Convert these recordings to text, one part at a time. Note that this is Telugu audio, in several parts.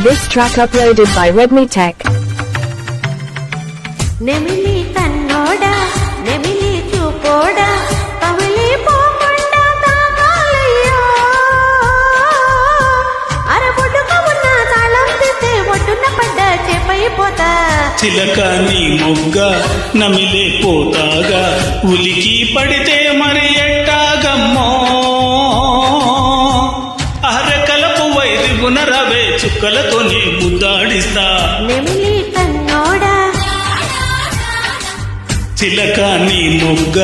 This track uploaded by Redmi Tech. నెమిలి కన్నోడా నెమిలి చూపోడా కవిలి పోకుండా తాగాలయ్యో అరబొడ్డుకు ఉన్న తాళం తీస్తే ఒడ్డున పడ్డ చేపైపోతా చిలక నీ మొగ్గ నమిలే పోతాగా ఉలికి పడితే మరి ఎట్టాగమ్మో అరకలపు వైదిగున రవే చుక్కలతోనే ముద్దాడిస్తా నెమిలి కన్నోడా చిలక నీ మొగ్గ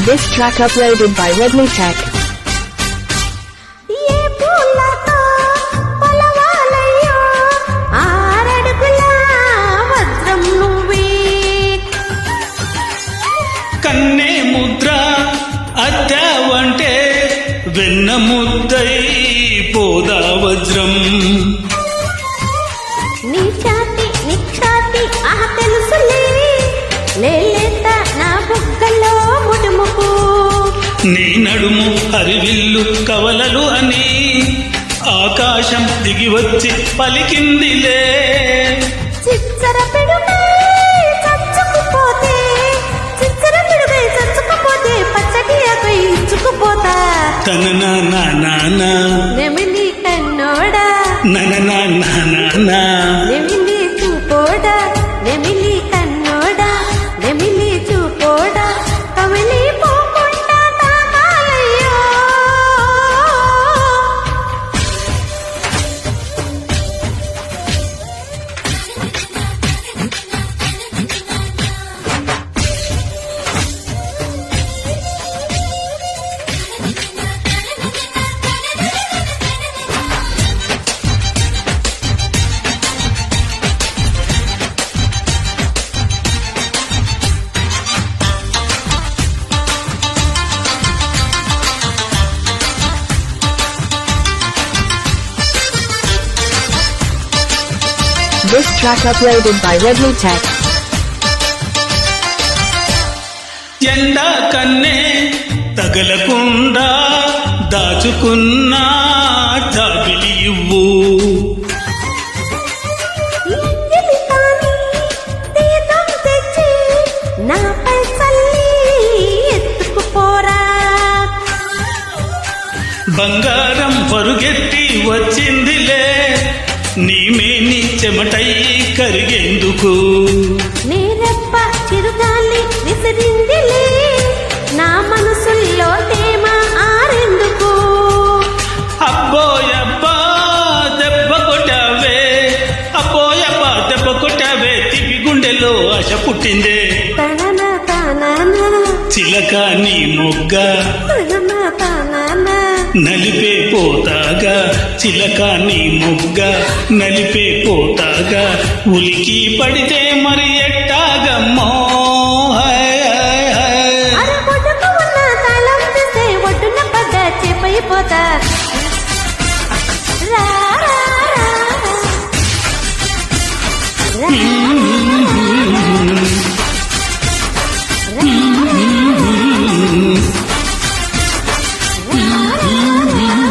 This track uploaded by Redmi Tech. ఏ పూలతో పొలవాలయ్యో ఆరడుగుల వజ్రం నువ్వే కన్నే ముద్ర అద్దావంటే వెన్న ముద్దై పోదా వజ్రం నీ ఛాతి నిక్షాతి ఆహ తెలుసులే లేలేత నా బుగ్గలో ముడుముకు నీ నడుము హరివిల్లు కవలలు అని ఆకాశం దిగి వచ్చి పలికిందిలే చిచ్చర పిడుగై చచ్చుకుపోతే చిచ్చర పిడుగై చచ్చుకుపోతే పచ్చటి ఆకై ఇచ్చుకుపోతా తన నానా నెమిలి కన్నోడా నానా నెమిలి చూపోడా నెమిలి కన్నోడా నెమిలి చూపోడా కమిలి పోకుండా తాగాలయ్యో This track uploaded by Redmi Tech. ఎండా కన్నే తగలకుండా దాచుకున్న జాబిలి ఇవ్వు ఎంగిలి కాని తీర్థం తెచ్చి నాపై చల్లి ఎత్తుకుపోరా బంగారం పరుగెత్తి వచ్చిందిలే నీమేని చెమటై కరిగేందుకు నీరెప్ప చిరుగాలి విసిరిందిలే నా మనసుల్లో తేమ ఆరెందుకు అబ్బోయబ్బా దెబ్బ కొట్టావే అబ్బోయబ్బా దెబ్బ కొట్టావే తిప్పి గుండెలో ఆశ పుట్టిందే తనన తనన చిలక నీ మొగ్గ తనన తనన నలిపే పోతాగా చిలక నీ మొగ్గ నలిపే పోతాగా ఉలికి పడితే మరి ఎట్టాగమ్మో అరబొడ్డుకు ఉన్న తాళం తీస్తే ఒడ్డున పడ్డ చేపైపోతా రా రా రా రా